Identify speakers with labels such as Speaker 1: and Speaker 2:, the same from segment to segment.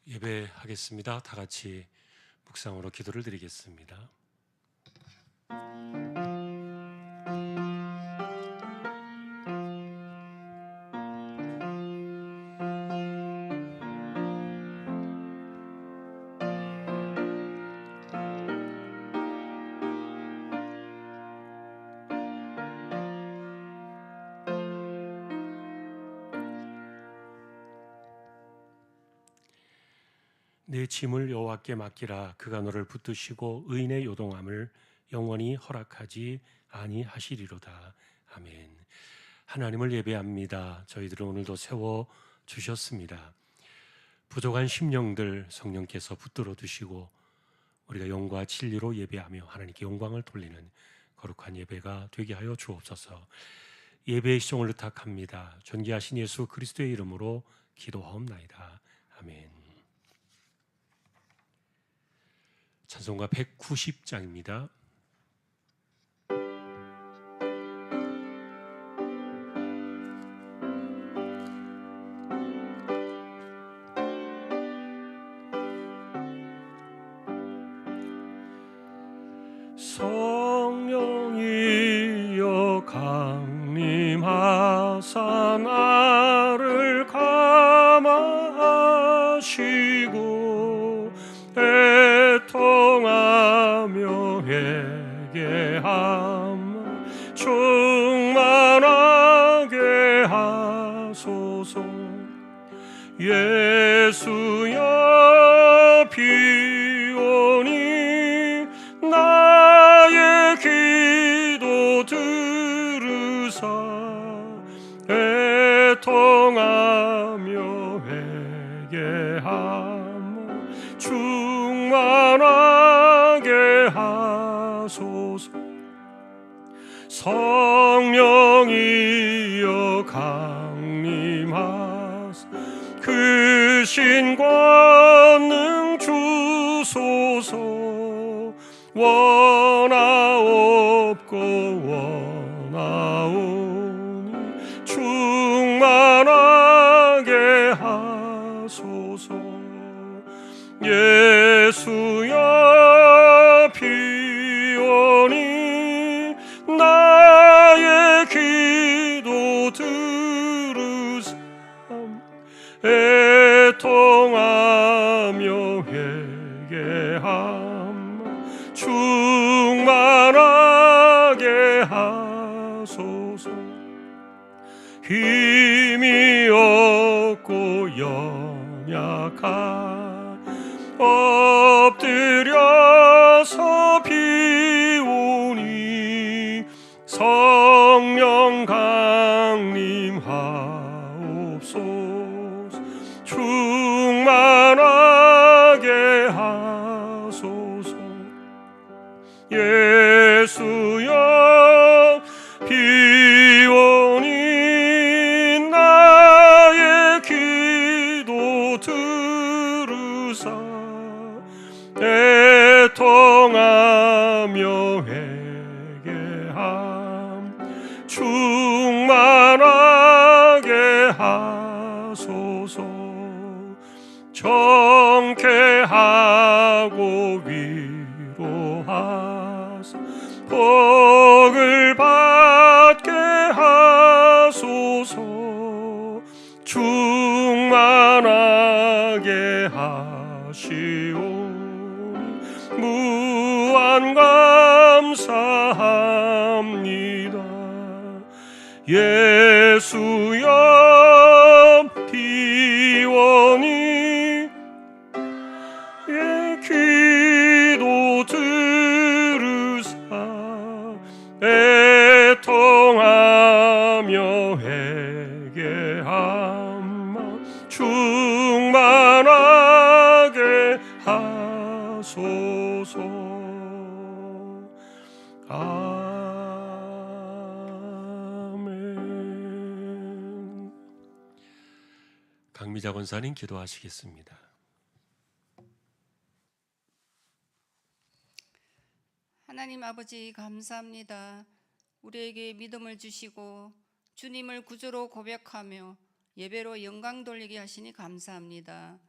Speaker 1: 예배하겠습니다. 다 같이 묵상으로 기도를 드리겠습니다. 내 짐을 여호와께 맡기라. 그가 너를 붙드시고 의인의 요동함을 영원히 허락하지 아니하시리로다. 아멘. 하나님을 예배합니다. 저희들은 오늘도 세워 주셨습니다. 부족한 심령들 성령께서 붙들어 두시고 우리가 영과 진리로 예배하며 하나님께 영광을 돌리는 거룩한 예배가 되게 하여 주옵소서. 예배의 시종을 의탁합니다. 존귀하신 예수 그리스도의 이름으로 기도하옵나이다. 아멘. 찬송가 190장입니다. 성령이여 강림하사 나를 감화하시고 애통하며 회개함 충만하게 하소서. 예수여 비오니 나의 기도 들으사 애통하며 회개함 충만하게 하소서. 성령이여 강림하사 그 신권능 주소서. 원하옵고 원하오니 충만하게 하소서. 예수여 비오니 나의 기도 들으사 애통하며 회개함 충만하게 하소서. 힘이 없고 연약하 엎드려서 비오니 성령 강림하옵소서. 충만하게 하소서. 예수여 비오니 나의 기도 들으사 애통하며 회개함 충만하게 하소서. 정케하고 위로하사 복을 받게 하소서. 충만하게 하시오니 무한 감사합니다. 예수여 비오니 예 기도 들으사 애통하며 회개함 충만하게 하소서. 아멘. 강미자 권사님 기도하시겠습니다.
Speaker 2: 하나님 아버지 감사합니다. 우리에게 믿음을 주시고 주님을 구주로 고백하며 예배로 영광 돌리게 하시니 감사합니다.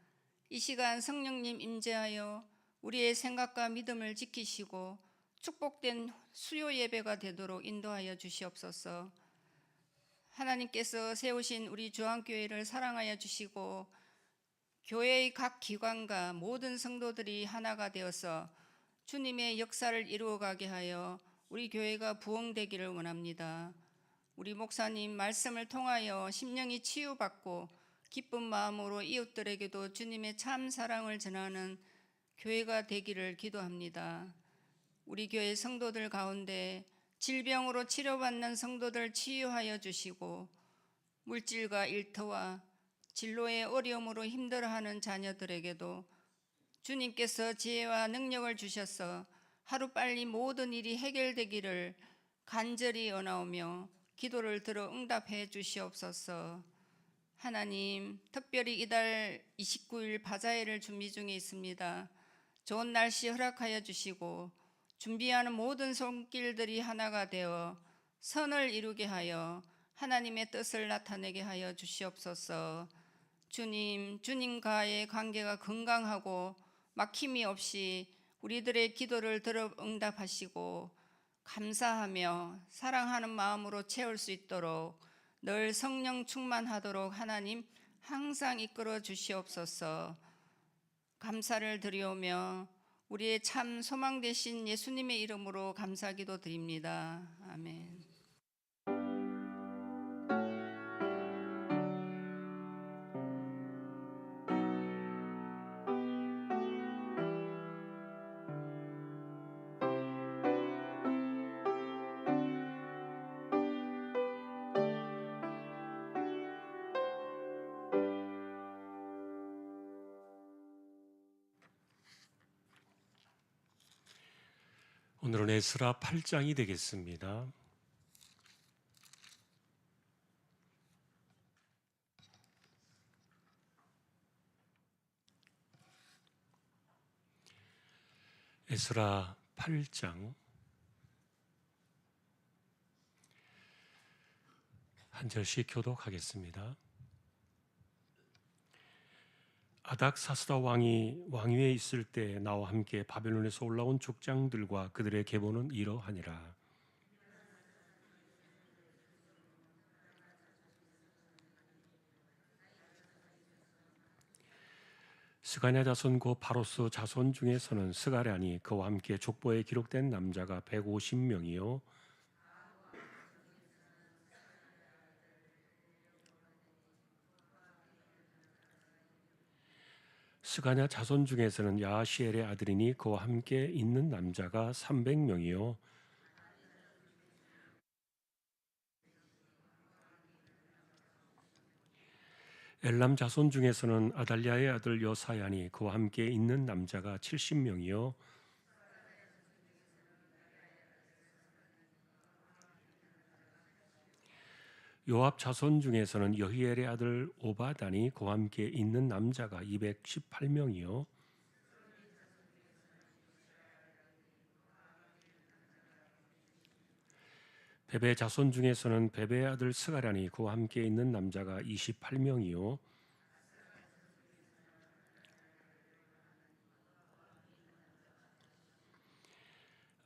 Speaker 2: 이 시간 성령님 임재하여 우리의 생각과 믿음을 지키시고 축복된 수요 예배가 되도록 인도하여 주시옵소서. 하나님께서 세우신 우리 주안교회를 사랑하여 주시고 교회의 각 기관과 모든 성도들이 하나가 되어서 주님의 역사를 이루어가게 하여 우리 교회가 부흥되기를 원합니다. 우리 목사님 말씀을 통하여 심령이 치유받고 기쁜 마음으로 이웃들에게도 주님의 참 사랑을 전하는 교회가 되기를 기도합니다. 우리 교회 성도들 가운데 질병으로 치료받는 성도들 치유하여 주시고 물질과 일터와 진로의 어려움으로 힘들어하는 자녀들에게도 주님께서 지혜와 능력을 주셔서 하루빨리 모든 일이 해결되기를 간절히 원하오며 기도를 들어 응답해 주시옵소서. 하나님, 특별히 이달 29일 바자회를 준비 중에 있습니다. 좋은 날씨 허락하여 주시고 준비하는 모든 손길들이 하나가 되어 선을 이루게 하여 하나님의 뜻을 나타내게 하여 주시옵소서. 주님, 주님과의 관계가 건강하고 막힘이 없이 우리들의 기도를 들어 응답하시고 감사하며 사랑하는 마음으로 채울 수 있도록 늘 성령 충만하도록 하나님 항상 이끌어 주시옵소서. 감사를 드리오며 우리의 참 소망 되신 예수님의 이름으로 감사기도 드립니다. 아멘.
Speaker 1: 오늘은 에스라 8장이 되겠습니다. 에스라 8장 한 절씩 교독하겠습니다. 아닥사스다 왕이 왕위에 있을 때 나와 함께 바벨론에서 올라온 족장들과 그들의 계보는 이러하니라. 스가랴 자손 곧 바로스 자손 중에서는 스가랴니 그와 함께 족보에 기록된 남자가 150명이요 스가랴 자손 중에서는 야시엘의 아들이니 그와 함께 있는 남자가 300명이요 엘람 자손 중에서는 아달랴의 아들 여사야니 그와 함께 있는 남자가 70명이요 요압 자손 중에서는 여히엘의 아들 오바다니 그와 함께 있는 남자가 218명이요 베베 자손 중에서는 베베의 아들 스가랴니 그와 함께 있는 남자가 28명이요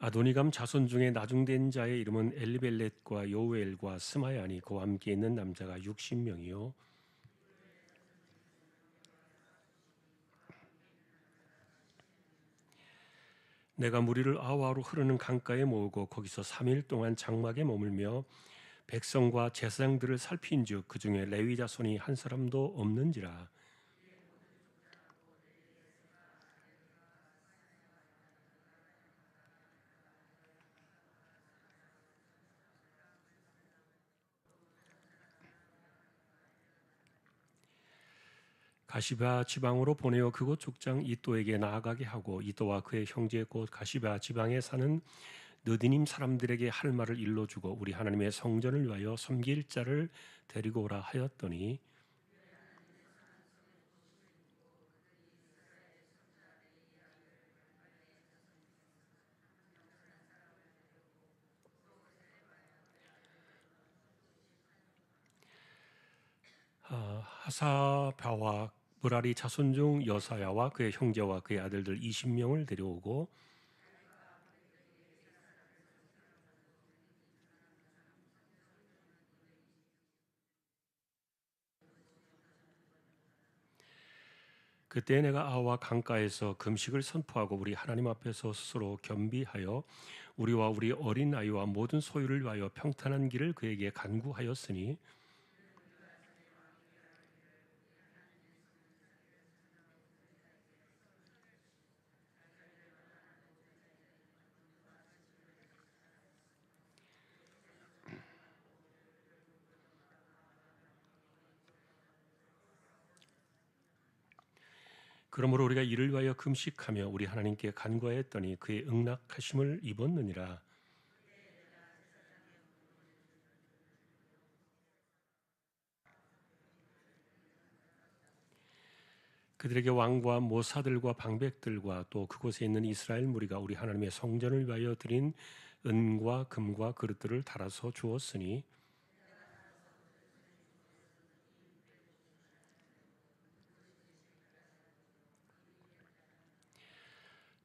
Speaker 1: 아도니감 자손 중에 나중된 자의 이름은 엘리벨렛과 요엘과 스마야니 그와 함께 있는 남자가 60명이요 내가 무리를 아와로 흐르는 강가에 모으고 거기서 3일 동안 장막에 머물며 백성과 제사장들을 살핀즉 그 중에 레위 자손이 한 사람도 없는지라. 가시바 지방으로 보내어 그곳 족장 이또에게 나아가게 하고 이또와 그의 형제 곧 가시바 지방에 사는 느디님 사람들에게 할 말을 일러주고 우리 하나님의 성전을 위하여 섬길 자를 데리고 오라 하였더니 하사바와 므라리 자손 중 여사야와 그의 형제와 그의 아들들 20명을 데려오고 그때 내가 아와 강가에서 금식을 선포하고 우리 하나님 앞에서 스스로 겸비하여 우리와 우리 어린 아이와 모든 소유를 위하여 평탄한 길을 그에게 간구하였으니 그러므로 우리가 이를 위하여 금식하며 우리 하나님께 간구하였더니 그의 응낙하심을 입었느니라. 그들에게 왕과 모사들과 방백들과 또 그곳에 있는 이스라엘 무리가 우리 하나님의 성전을 위하여 드린 은과 금과 그릇들을 달아서 주었으니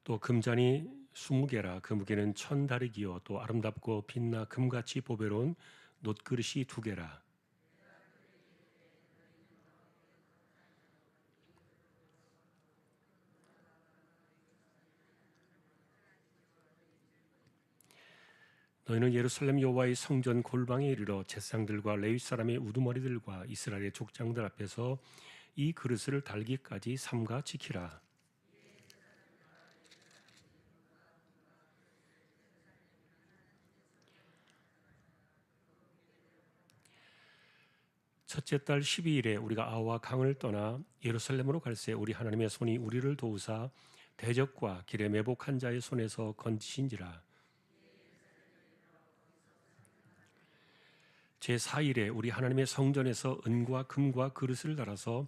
Speaker 1: 또 금잔이 20개라 그 무게는 1000다리기요 또 아름답고 빛나 금같이 보배로운 놋그릇이 2개라. 너희는 예루살렘 여호와의 성전 골방에 이르러 제사장들과 레위 사람의 우두머리들과 이스라엘의 족장들 앞에서 이 그릇을 달기까지 삼가 지키라. 첫째 달 12일에 우리가 아와 강을 떠나 예루살렘으로 갈새 우리 하나님의 손이 우리를 도우사 대적과 길에 매복한 자의 손에서 건지신지라. 제4일에 우리 하나님의 성전에서 은과 금과 그릇을 달아서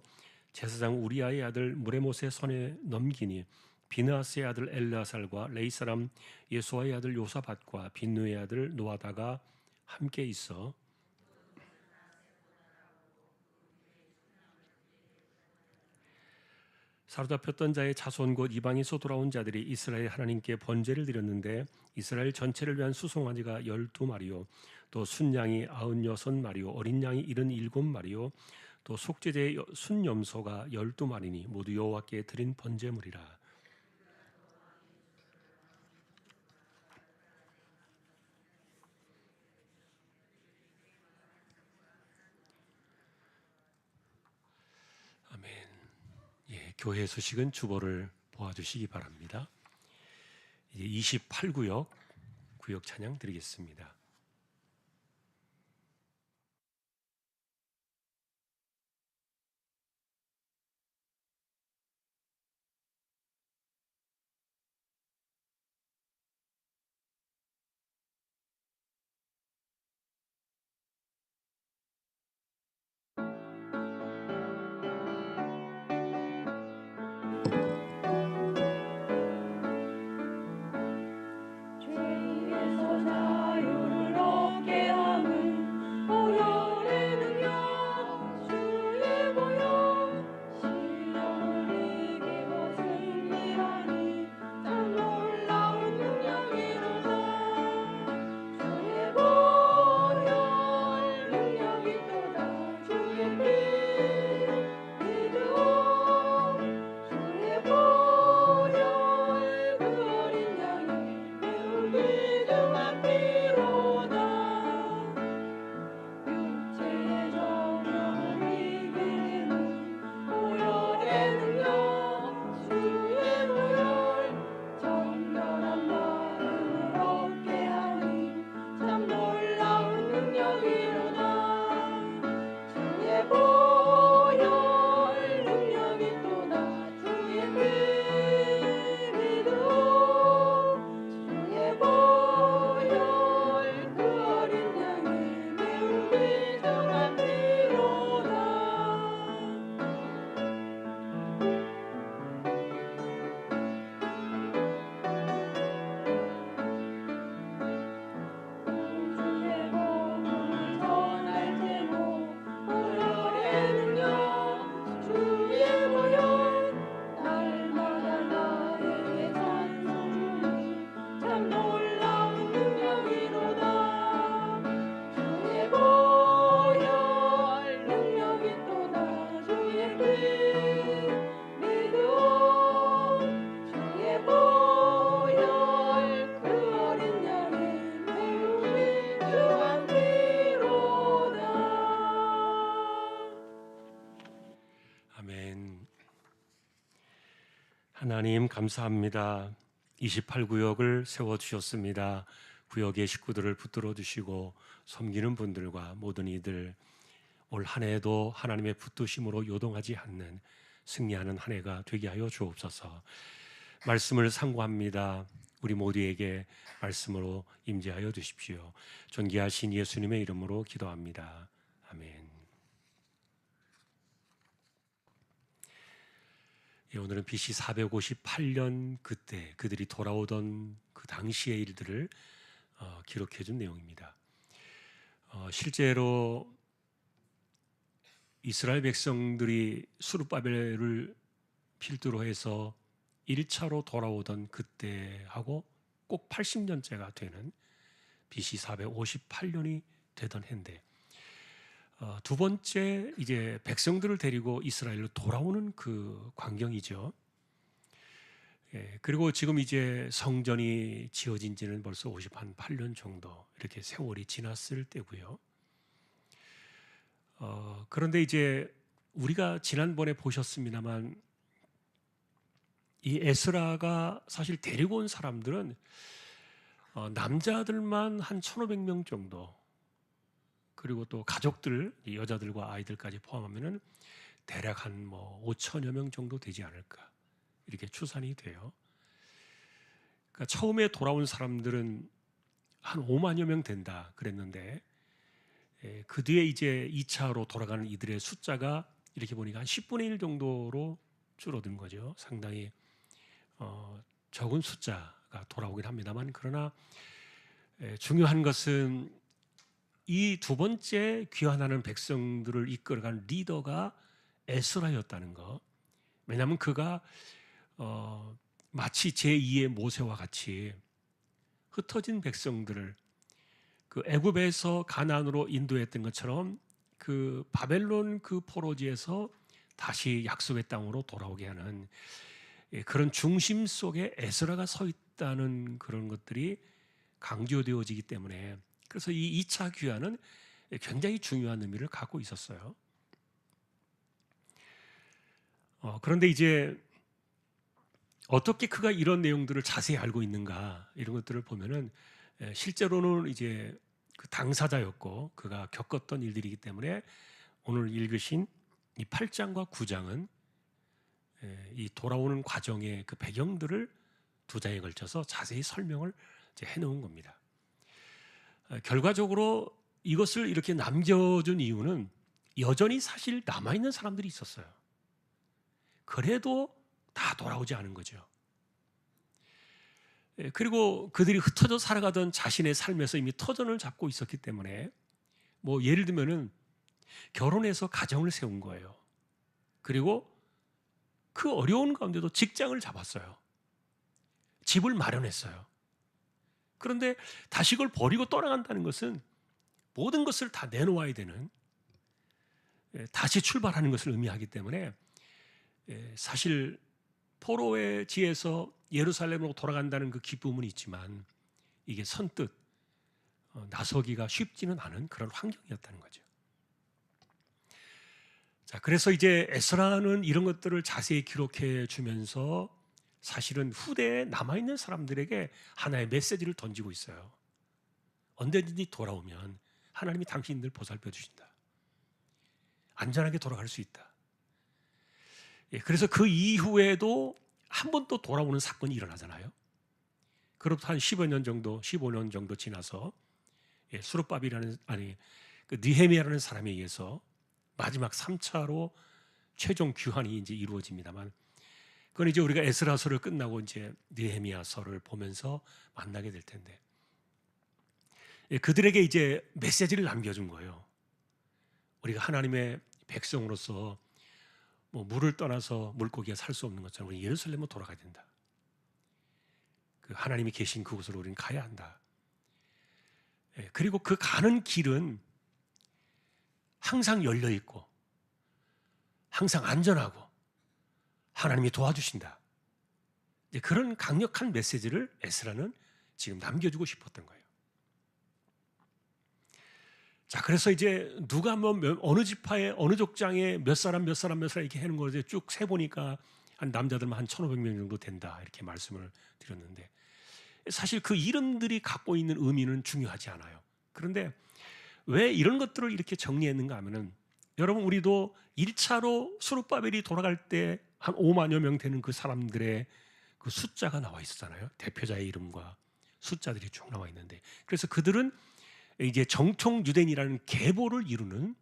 Speaker 1: 제사장 우리아의 아들 무레못의 손에 넘기니 비느하스의 아들 엘르아살과 레이 사람 예수아의 아들 요사밧과 빈누의 아들 노아다가 함께 있어 사로잡혔던 자의 자손 곧 이방에서 돌아온 자들이 이스라엘 하나님께 번제를 드렸는데 이스라엘 전체를 위한 수송아지가 12마리요 또 순양이 96마리요 어린 양이 77마리요 또 속죄제의 순염소가 12마리니 모두 여호와께 드린 번제물이라. 아멘. 예, 교회 소식은 주보를 보아주시기 바랍니다. 이제 28구역 구역 찬양 드리겠습니다.
Speaker 3: 죄에서 자유를
Speaker 1: 하나님 감사합니다. 28구역을 세워주셨습니다. 구역의 식구들을 붙들어 주시고 섬기는 분들과 모든 이들 올 한 해도 하나님의 붙드심으로 요동하지 않는 승리하는 한 해가 되게 하여 주옵소서. 말씀을 상고합니다. 우리 모두에게 말씀으로 임재하여 주십시오. 존귀하신 예수님의 이름으로 기도합니다. 아멘. 오늘은 BC 458년 그때 그들이 돌아오던 그 당시의 일들을 기록해 준 내용입니다. 실제로 이스라엘 백성들이 수르바벨을 필두로 해서 1차로 돌아오던 그때하고 꼭 80년째가 되는 BC 458년이 되던 해인데 두 번째 이제 백성들을 데리고 이스라엘로 돌아오는 그 광경이죠. 그리고 지금 이제 성전이 지어진 지는 벌써 58년 정도 이렇게 세월이 지났을 때고요. 그런데 이제 우리가 지난번에 보셨습니다만 이 에스라가 사실 데리고 온 사람들은 남자들만 한 1,500명 정도, 그리고 또 가족들, 여자들과 아이들까지 포함하면은 대략 한 5천여 명 정도 되지 않을까 이렇게 추산이 돼요. 그러니까 처음에 돌아온 사람들은 한 5만여 명 된다 그랬는데 그 뒤에 이제 2차로 돌아가는 이들의 숫자가 이렇게 보니까 한 10분의 1 정도로 줄어든 거죠. 상당히 적은 숫자가 돌아오긴 합니다만, 그러나 중요한 것은 이 두 번째 귀환하는 백성들을 이끌어간 리더가 에스라였다는 것. 왜냐하면 그가 마치 제2의 모세와 같이 흩어진 백성들을 그 애굽에서 가나안으로 인도했던 것처럼 그 바벨론 그 포로지에서 다시 약속의 땅으로 돌아오게 하는 그런 중심 속에 에스라가 서 있다는 그런 것들이 강조되어지기 때문에, 그래서 이 2차 귀환은 굉장히 중요한 의미를 갖고 있었어요. 그런데 이제 어떻게 그가 이런 내용들을 자세히 알고 있는가, 이런 것들을 보면은 실제로는 이제 그 당사자였고 그가 겪었던 일들이기 때문에 오늘 읽으신 이 8장과 9장은 이 돌아오는 과정의 그 배경들을 두 장에 걸쳐서 자세히 설명을 이제 해놓은 겁니다. 결과적으로 이것을 이렇게 남겨준 이유는 여전히 사실 남아있는 사람들이 있었어요. 그래도 다 돌아오지 않은 거죠. 그리고 그들이 흩어져 살아가던 자신의 삶에서 이미 터전을 잡고 있었기 때문에 예를 들면은 결혼해서 가정을 세운 거예요. 그리고 그 어려운 가운데도 직장을 잡았어요. 집을 마련했어요. 그런데 다시 그걸 버리고 떠나간다는 것은 모든 것을 다 내놓아야 되는, 다시 출발하는 것을 의미하기 때문에 사실 포로의 지에서 예루살렘으로 돌아간다는 그 기쁨은 있지만 이게 선뜻 나서기가 쉽지는 않은 그런 환경이었다는 거죠. 자, 그래서 이제 에스라는 이런 것들을 자세히 기록해 주면서 사실은 후대에 남아있는 사람들에게 하나의 메시지를 던지고 있어요. 언제든지 돌아오면 하나님이 당신들 보살펴 주신다. 안전하게 돌아갈 수 있다. 그래서 그 이후에도 한 번 또 돌아오는 사건이 일어나잖아요. 그로부터 한 15년 정도 지나서 느헤미야라는 사람에 의해서 마지막 3차로 최종 귀환이 이제 이루어집니다만, 그건 이제 우리가 에스라서를 끝나고 이제 느헤미야서를 보면서 만나게 될 텐데, 그들에게 이제 메시지를 남겨준 거예요. 우리가 하나님의 백성으로서 물을 떠나서 물고기가 살 수 없는 것처럼 우리 예루살렘으로 돌아가야 된다. 그 하나님이 계신 그곳으로 우리는 가야 한다. 그리고 그 가는 길은 항상 열려 있고 항상 안전하고 하나님이 도와주신다. 그런 강력한 메시지를 에스라는 지금 남겨주고 싶었던 거예요. 자, 그래서 이제 누가 어느 지파에 어느 족장에 몇 사람 이렇게 하는 걸 이제 쭉 세 보니까 한 남자들만 한 1,500명 정도 된다 이렇게 말씀을 드렸는데, 사실 그 이름들이 갖고 있는 의미는 중요하지 않아요. 그런데 왜 이런 것들을 이렇게 정리했는가 하면은, 여러분 우리도 1차로 수룹바벨이 돌아갈 때 한 5만여 명 되는 그 사람들의 그 숫자가 나와 있었잖아요. 대표자의 이름과 숫자들이 쭉 나와 있는데, 그래서 그들은 이제 정통 유대인이라는 계보를 이루는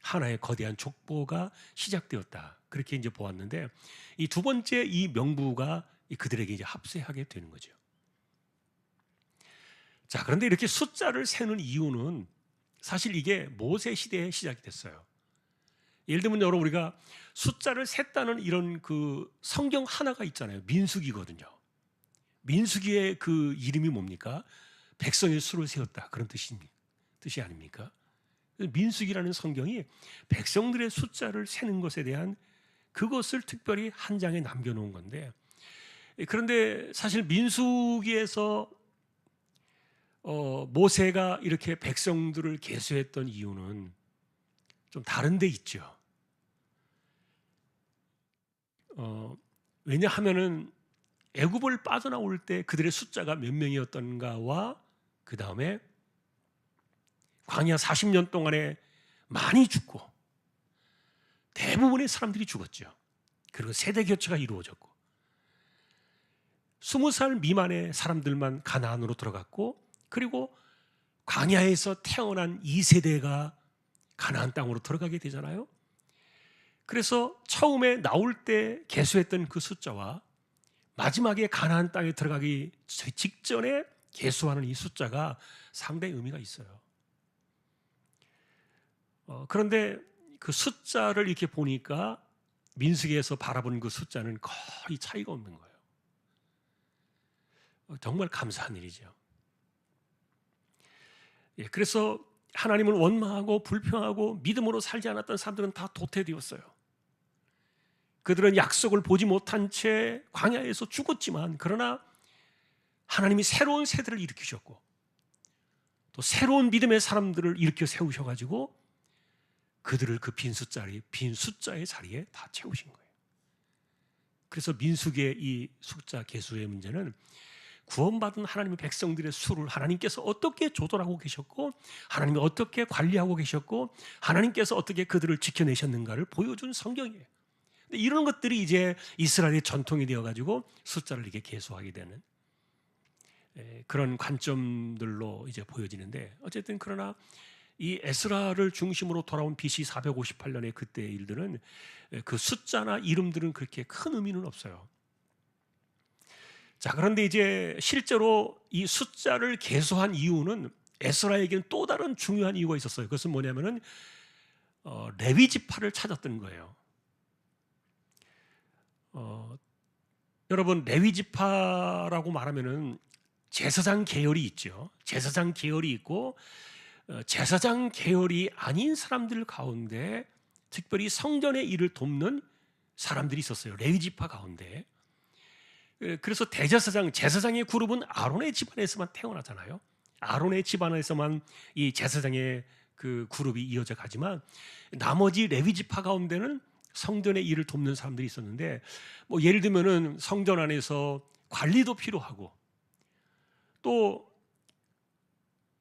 Speaker 1: 하나의 거대한 족보가 시작되었다. 그렇게 이제 보았는데, 이 두 번째 이 명부가 그들에게 이제 합세하게 되는 거죠. 자, 그런데 이렇게 숫자를 세는 이유는 사실 이게 모세 시대에 시작이 됐어요. 예를 들면 여러분, 우리가 숫자를 셌다는 이런 그 성경 하나가 있잖아요. 민수기거든요. 민수기의 그 이름이 뭡니까? 백성의 수를 세웠다, 그런 뜻이 아닙니까? 민수기라는 성경이 백성들의 숫자를 세는 것에 대한 그것을 특별히 한 장에 남겨놓은 건데, 그런데 사실 민수기에서 모세가 이렇게 백성들을 계수했던 이유는 좀 다른 데 있죠. 왜냐하면은 애굽을 빠져나올 때 그들의 숫자가 몇 명이었던가와 그 다음에 광야 40년 동안에 많이 죽고 대부분의 사람들이 죽었죠. 그리고 세대 교체가 이루어졌고 20살 미만의 사람들만 가나안으로 들어갔고, 그리고 광야에서 태어난 2세대가 가나안 땅으로 들어가게 되잖아요. 그래서 처음에 나올 때 계수했던 그 숫자와 마지막에 가나안 땅에 들어가기 직전에 계수하는 이 숫자가 상당히 의미가 있어요. 그런데 그 숫자를 이렇게 보니까 민수기에서 바라본 그 숫자는 거의 차이가 없는 거예요. 정말 감사한 일이죠. 그래서 하나님을 원망하고 불평하고 믿음으로 살지 않았던 사람들은 다 도태되었어요. 그들은 약속을 보지 못한 채 광야에서 죽었지만, 그러나 하나님이 새로운 세대를 일으키셨고 또 새로운 믿음의 사람들을 일으켜 세우셔가지고 그들을 그 빈 숫자의 자리에 다 채우신 거예요. 그래서 민수기의 이 숫자 계수의 문제는 구원받은 하나님의 백성들의 수를 하나님께서 어떻게 조절하고 계셨고, 하나님이 어떻게 관리하고 계셨고, 하나님께서 어떻게 그들을 지켜내셨는가를 보여준 성경이에요. 근데 이런 것들이 이제 이스라엘의 전통이 되어가지고 숫자를 이렇게 계수하게 되는 그런 관점들로 이제 보여지는데, 어쨌든 그러나 이 에스라를 중심으로 돌아온 BC 458년의 그때의 일들은 그 숫자나 이름들은 그렇게 큰 의미는 없어요. 자, 그런데 이제 실제로 이 숫자를 계수한 이유는 에스라에게는 또 다른 중요한 이유가 있었어요. 그것은 뭐냐면은 레위 지파를 찾았던 거예요. 여러분, 레위 지파라고 말하면은 제사장 계열이 있죠. 제사장 계열이 있고 제사장 계열이 아닌 사람들 가운데 특별히 성전의 일을 돕는 사람들이 있었어요. 레위 지파 가운데. 그래서 제사장의 그룹은 아론의 집안에서만 태어나잖아요. 아론의 집안에서만 이 제사장의 그 그룹이 이어져 가지만, 나머지 레위 지파 가운데는 성전의 일을 돕는 사람들이 있었는데, 뭐 예를 들면은 성전 안에서 관리도 필요하고, 또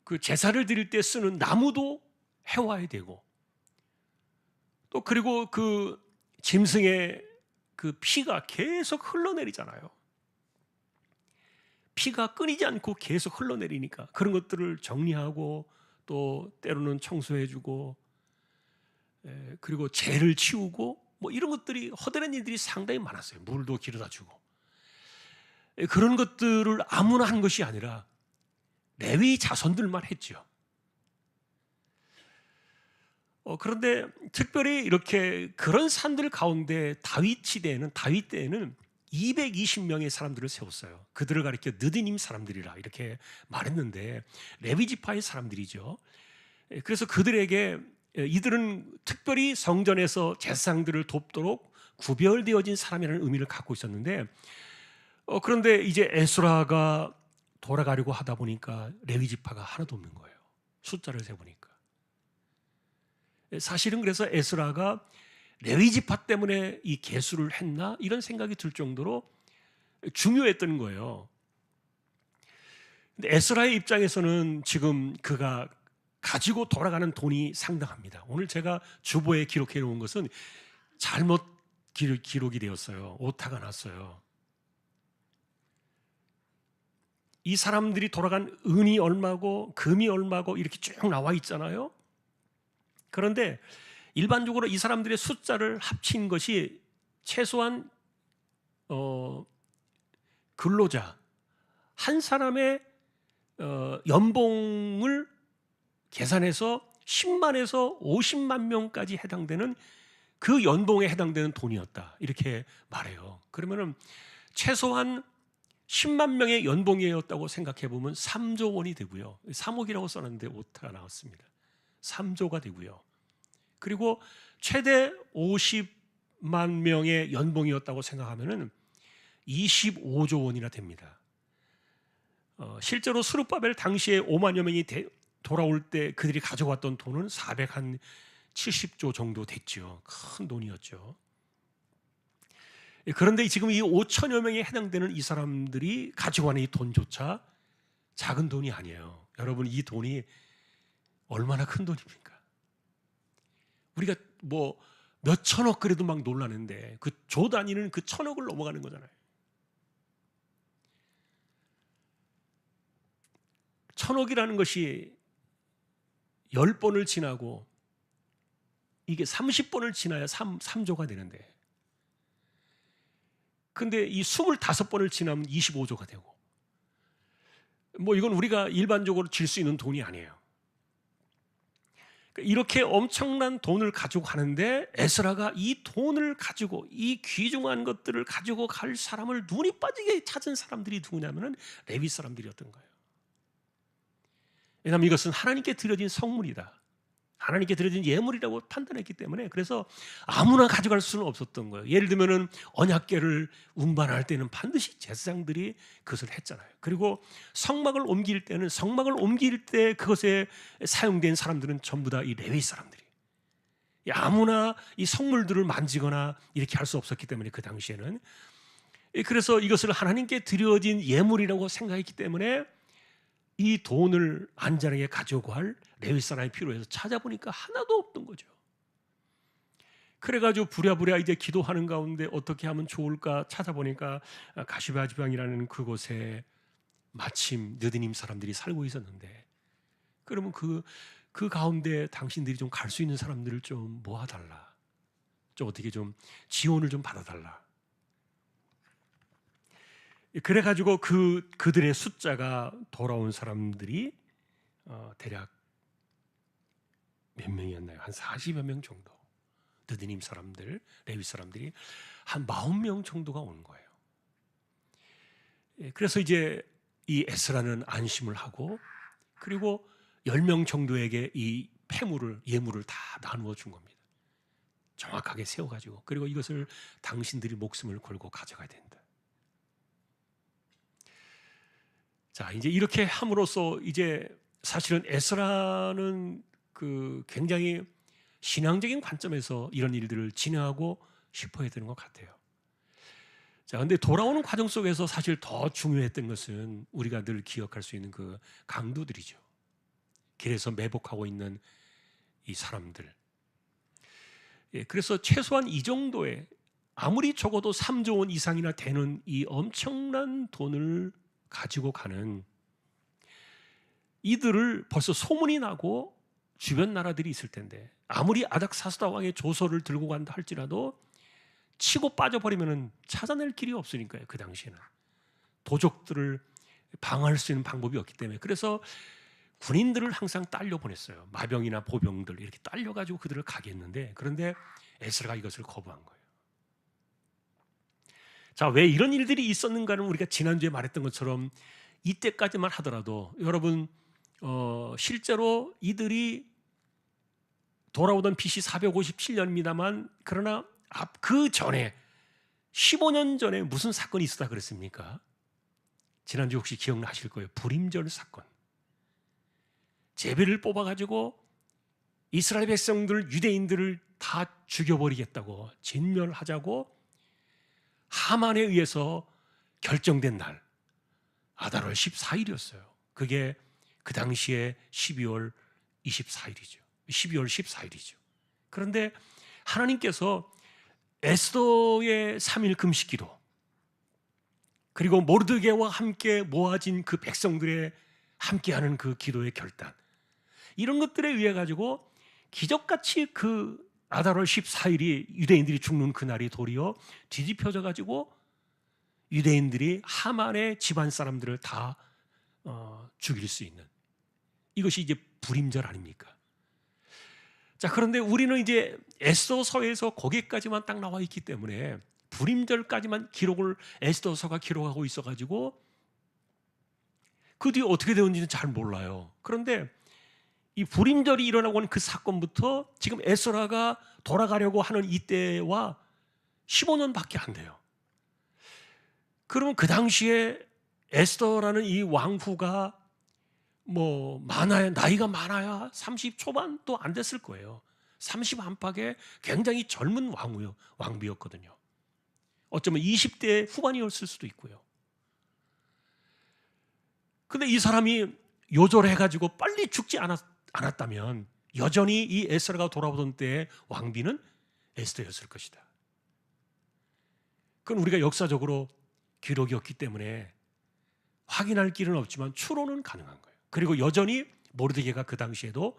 Speaker 1: 그 제사를 드릴 때 쓰는 나무도 해와야 되고, 또 그리고 그 짐승의 그 피가 계속 흘러내리잖아요. 피가 끊이지 않고 계속 흘러내리니까 그런 것들을 정리하고, 또 때로는 청소해주고, 그리고 죄를 치우고, 뭐 이런 것들이, 허다한 일들이 상당히 많았어요. 물도 길어다주고. 그런 것들을 아무나 한 것이 아니라 레위 자손들만 했죠. 그런데 특별히 이렇게 그런 사람들 가운데 다윗 때에는 220명의 사람들을 세웠어요. 그들을 가리켜 느디님 사람들이라 이렇게 말했는데, 레위 지파의 사람들이죠. 그래서 그들에게, 이들은 특별히 성전에서 제사장들을 돕도록 구별되어진 사람이라는 의미를 갖고 있었는데, 그런데 이제 에스라가 돌아가려고 하다 보니까 레위 지파가 하나도 없는 거예요. 숫자를 세보니까. 사실은 그래서 에스라가 레위 지파 때문에 이 계수를 했나 이런 생각이 들 정도로 중요했던 거예요. 근데 에스라의 입장에서는 지금 그가 가지고 돌아가는 돈이 상당합니다. 오늘 제가 주보에 기록해 놓은 것은 잘못 기록이 되었어요. 오타가 났어요. 이 사람들이 돌아간 은이 얼마고 금이 얼마고 이렇게 쭉 나와 있잖아요. 그런데 일반적으로 이 사람들의 숫자를 합친 것이 최소한 근로자 한 사람의 연봉을 계산해서 10만에서 50만 명까지 해당되는 그 연봉에 해당되는 돈이었다 이렇게 말해요. 그러면은 최소한 10만 명의 연봉이었다고 생각해 보면 3조 원이 되고요. 3억이라고 써놨는데 오타가 나왔습니다. 3조가 되고요. 그리고 최대 50만 명의 연봉이었다고 생각하면은 25조 원이나 됩니다. 실제로 스룹바벨 당시에 5만여 명이 돌아올 때 그들이 가져왔던 돈은 470조 정도 됐죠. 큰 돈이었죠. 그런데 지금 이 5천여 명에 해당되는 이 사람들이 가지고 가는 이 돈조차 작은 돈이 아니에요. 여러분, 이 돈이 얼마나 큰 돈입니까? 우리가 뭐 몇 천억 그래도 막 놀라는데 그 조 단위는 그 천억을 넘어가는 거잖아요. 천억이라는 것이 10번을 지나고 이게 30번을 지나야 3조가 되는데, 근데 이 25번을 지나면 25조가 되고, 뭐 이건 우리가 일반적으로 질 수 있는 돈이 아니에요. 이렇게 엄청난 돈을 가지고 가는데 에스라가 이 돈을 가지고, 이 귀중한 것들을 가지고 갈 사람을 눈이 빠지게 찾은 사람들이 누구냐면은 레위 사람들이었던 거예요. 왜냐하면 이것은 하나님께 드려진 성물이다, 하나님께 드려진 예물이라고 판단했기 때문에, 그래서 아무나 가져갈 수는 없었던 거예요. 예를 들면은 언약궤를 운반할 때는 반드시 제사장들이 그것을 했잖아요. 그리고 성막을 옮길 때는, 성막을 옮길 때 그것에 사용된 사람들은 전부 다 이 레위 사람들이, 아무나 이 성물들을 만지거나 이렇게 할 수 없었기 때문에 그 당시에는, 그래서 이것을 하나님께 드려진 예물이라고 생각했기 때문에 이 돈을 안전하게 가져고 할 레위 사람이 필요해서 찾아보니까 하나도 없던 거죠. 그래가지고 부랴부랴 이제 기도하는 가운데 어떻게 하면 좋을까 찾아보니까 가시바 지방이라는 그곳에 마침 느드님 사람들이 살고 있었는데, 그러면 그 가운데 당신들이 좀 갈 수 있는 사람들을 좀 모아달라, 좀 어떻게 좀 지원을 좀 받아달라. 그래가지고 그들의 숫자가 돌아온 사람들이 대략 몇 명이었나요? 한 40여 명 정도. 느드님 사람들, 레위 사람들이 한 40명 정도가 오는 거예요. 그래서 이제 이 에스라는 안심을 하고, 그리고 10명 정도에게 이 예물을 다 나누어 준 겁니다. 정확하게 세워가지고, 그리고 이것을 당신들이 목숨을 걸고 가져가야 된다. 자, 이제 이렇게 함으로써 이제 사실은 에스라는 굉장히 신앙적인 관점에서 이런 일들을 진행하고 싶어 했던 것 같아요. 자, 근데 돌아오는 과정 속에서 사실 더 중요했던 것은 우리가 늘 기억할 수 있는 그 강도들이죠. 길에서 매복하고 있는 이 사람들. 그래서 최소한 이 정도의, 아무리 적어도 3조 원 이상이나 되는 이 엄청난 돈을 가지고 가는 이들을 벌써 소문이 나고 주변 나라들이 있을 텐데, 아무리 아닥사스다 왕의 조서를 들고 간다 할지라도 치고 빠져버리면 찾아낼 길이 없으니까요. 그 당시에는 도적들을 방어할 수 있는 방법이 없기 때문에, 그래서 군인들을 항상 딸려 보냈어요. 마병이나 보병들 이렇게 딸려가지고 그들을 가게 했는데, 그런데 에스라가 이것을 거부한 거예요. 자, 왜 이런 일들이 있었는가는 우리가 지난주에 말했던 것처럼 이때까지만 하더라도, 여러분 실제로 이들이 돌아오던 BC 457년입니다만, 그러나 그 전에 15년 전에 무슨 사건이 있었다 그랬습니까? 지난주 혹시 기억나실 거예요. 불임절 사건. 제비를 뽑아가지고 이스라엘 백성들, 유대인들을 다 죽여버리겠다고, 진멸하자고 하만에 의해서 결정된 날, 아달월 14일이었어요. 그게 그 당시에 12월 24일이죠. 12월 14일이죠. 그런데 하나님께서 에스더의 3일 금식기도, 그리고 모르드게와 함께 모아진 그 백성들의 함께하는 그 기도의 결단, 이런 것들에 의해 가지고 기적같이 그 아달월 14일이 유대인들이 죽는 그날이 도리어 뒤집혀져 가지고 유대인들이 하만의 집안 사람들을 다 죽일 수 있는, 이것이 이제 불임절 아닙니까? 자, 그런데 우리는 이제 에스더서에서 거기까지만 딱 나와 있기 때문에 불임절까지만 기록을 에스더서가 기록하고 있어가지고 그 뒤에 어떻게 되었는지는 잘 몰라요. 그런데 이 불임절이 일어나고 하는 그 사건부터 지금 에스라가 돌아가려고 하는 이때와 15년밖에 안 돼요. 그러면 그 당시에 에스더라는 이 왕후가 나이가 많아야 30 초반도 안 됐을 거예요. 30 안팎의 굉장히 젊은 왕비였거든요. 어쩌면 20대 후반이었을 수도 있고요. 근데 이 사람이 요절해가지고 빨리 죽지 않았다면 여전히 이 에스라가 돌아오던 때의 왕비는 에스더였을 것이다. 그건 우리가 역사적으로 기록이 없기 때문에 확인할 길은 없지만 추론은 가능한 거예요. 그리고 여전히 모르드게가 그 당시에도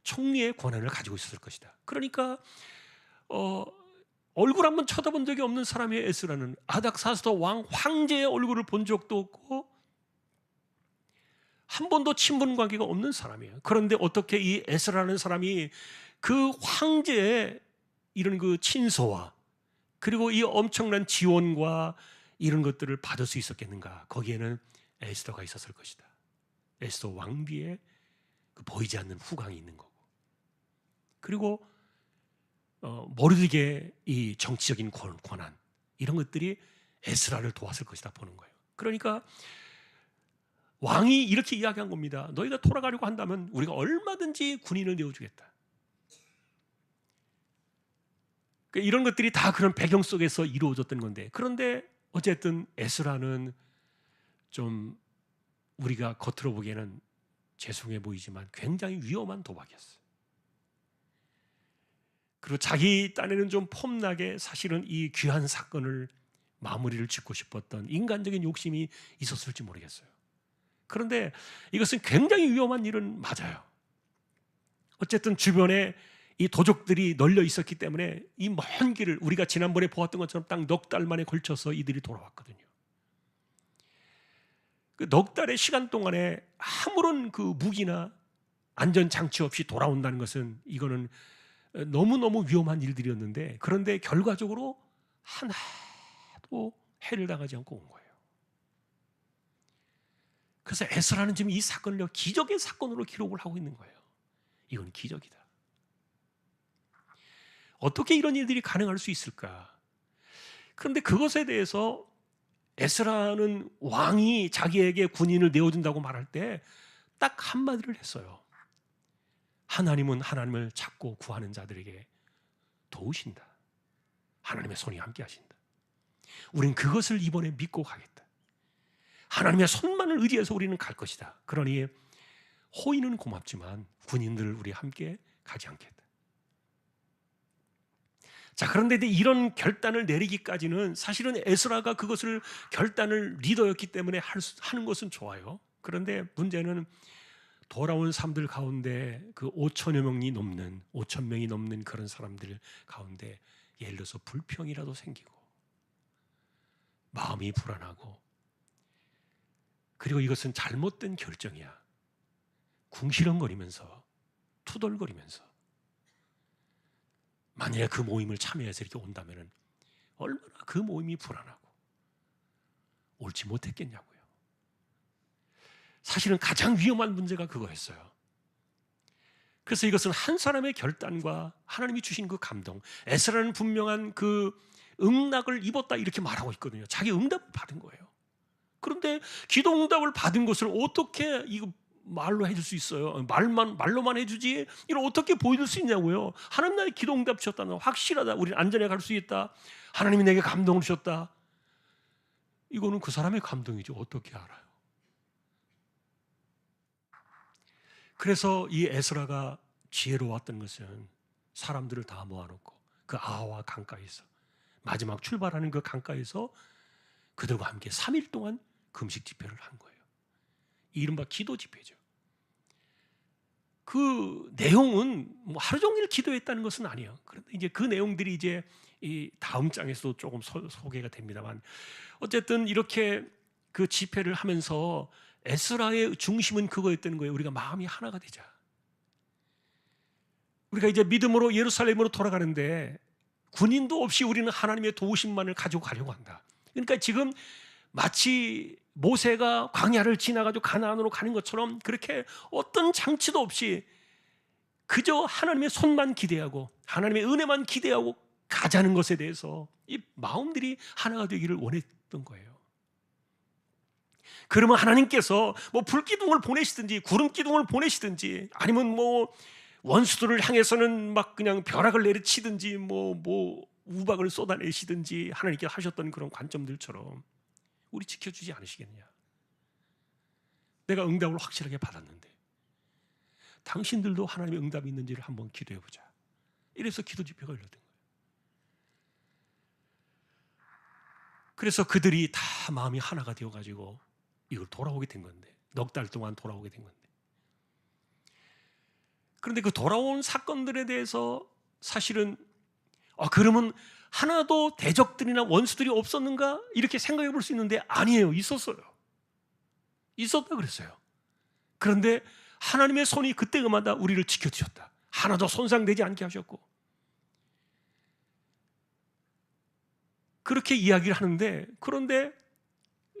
Speaker 1: 총리의 권한을 가지고 있었을 것이다. 그러니까 얼굴 한번 쳐다본 적이 없는 사람의 에스라는 아닥사스다 황제의 얼굴을 본 적도 없고 한 번도 친분 관계가 없는 사람이에요. 그런데 어떻게 이 에스라는 사람이 그 황제의 이런 그 친서와 그리고 이 엄청난 지원과 이런 것들을 받을 수 있었겠는가? 거기에는 에스더가 있었을 것이다. 에스더 왕비의 그 보이지 않는 후광이 있는 거고, 그리고 모르드게의 이 정치적인 권한, 이런 것들이 에스라를 도왔을 것이다 보는 거예요. 그러니까 왕이 이렇게 이야기한 겁니다. 너희가 돌아가려고 한다면 우리가 얼마든지 군인을 내어주겠다. 그러니까 이런 것들이 다 그런 배경 속에서 이루어졌던 건데, 그런데 어쨌든 에스라는 좀 우리가 겉으로 보기에는 죄송해 보이지만 굉장히 위험한 도박이었어요. 그리고 자기 딴에는 좀 폼나게 사실은 이 귀한 사건을 마무리를 짓고 싶었던 인간적인 욕심이 있었을지 모르겠어요. 그런데 이것은 굉장히 위험한 일은 맞아요. 어쨌든 주변에 이 도적들이 널려 있었기 때문에 이 먼 길을 우리가 지난번에 보았던 것처럼 딱 넉 달 만에 걸쳐서 이들이 돌아왔거든요. 그 넉 달의 시간 동안에 아무런 그 무기나 안전 장치 없이 돌아온다는 것은 이거는 너무너무 위험한 일들이었는데, 그런데 결과적으로 하나도 해를 당하지 않고 온 거예요. 그래서 에스라는 지금 이 사건을 기적의 사건으로 기록을 하고 있는 거예요. 이건 기적이다. 어떻게 이런 일들이 가능할 수 있을까? 그런데 그것에 대해서 에스라는 왕이 자기에게 군인을 내어준다고 말할 때 딱 한마디를 했어요. 하나님은 하나님을 찾고 구하는 자들에게 도우신다. 하나님의 손이 함께 하신다. 우린 그것을 이번에 믿고 가겠다. 하나님의 손만을 의지해서 우리는 갈 것이다. 그러니 호의는 고맙지만 군인들 우리 함께 가지 않겠다. 자, 그런데 이런 결단을 내리기까지는 사실은 에스라가 그것을 결단을 리더였기 때문에 하는 것은 좋아요. 그런데 문제는 돌아온 사람들 가운데 그 5천여 명이 넘는 그런 사람들 가운데 예를 들어서 불평이라도 생기고 마음이 불안하고, 그리고 이것은 잘못된 결정이야, 궁시렁거리면서 투덜거리면서 만약에 그 모임을 참여해서 이렇게 온다면 얼마나 그 모임이 불안하고 옳지 못했겠냐고요. 사실은 가장 위험한 문제가 그거였어요. 그래서 이것은 한 사람의 결단과 하나님이 주신 그 감동, 에스라는 분명한 그 응답을 입었다 이렇게 말하고 있거든요. 자기 응답을 받은 거예요. 그런데 기도 응답을 받은 것을 어떻게 이거 말로 해줄 수 있어요. 말로만 해주지 이걸 어떻게 보여줄 수 있냐고요. 하나님 나의 기도 응답 주셨다는 확실하다. 우리는 안전에 갈 수 있다. 하나님이 내게 감동을 주셨다. 이거는 그 사람의 감동이죠. 어떻게 알아요? 그래서 이 에스라가 지혜로웠던 것은 사람들을 다 모아놓고 그 아와 강가에서 마지막 출발하는 그 강가에서 그들과 함께 3일 동안 금식 집회를 한 거예요. 이른바 기도 집회죠. 그 내용은 뭐 하루 종일 기도했다는 것은 아니에요. 그런데 이제 그 내용들이 이제 이 다음 장에서도 조금 소개가 됩니다만, 어쨌든 이렇게 그 집회를 하면서 에스라의 중심은 그거였다는 거예요. 우리가 마음이 하나가 되자. 우리가 이제 믿음으로 예루살렘으로 돌아가는데 군인도 없이 우리는 하나님의 도우심만을 가지고 가려고 한다. 그러니까 지금 마치 모세가 광야를 지나가지고 가나안으로 가는 것처럼 그렇게 어떤 장치도 없이 그저 하나님의 손만 기대하고 하나님의 은혜만 기대하고 가자는 것에 대해서 이 마음들이 하나가 되기를 원했던 거예요. 그러면 하나님께서 뭐 불기둥을 보내시든지 구름 기둥을 보내시든지 아니면 뭐 원수들을 향해서는 막 그냥 벼락을 내리치든지 뭐 우박을 쏟아내시든지 하나님께서 하셨던 그런 관점들처럼 우리 지켜주지 않으시겠냐? 내가 응답을 확실하게 받았는데 당신들도 하나님의 응답이 있는지를 한번 기도해보자. 이래서 기도 집회가 열렸던 거예요. 그래서 그들이 다 마음이 하나가 되어가지고 이걸 돌아오게 된 건데, 넉 달 동안 돌아오게 된 건데, 그런데 그 돌아온 사건들에 대해서 사실은 그러면 하나도 대적들이나 원수들이 없었는가? 이렇게 생각해 볼 수 있는데 아니에요. 있었어요. 있었다 그랬어요. 그런데 하나님의 손이 그때 그마다 우리를 지켜주셨다. 하나도 손상되지 않게 하셨고, 그렇게 이야기를 하는데, 그런데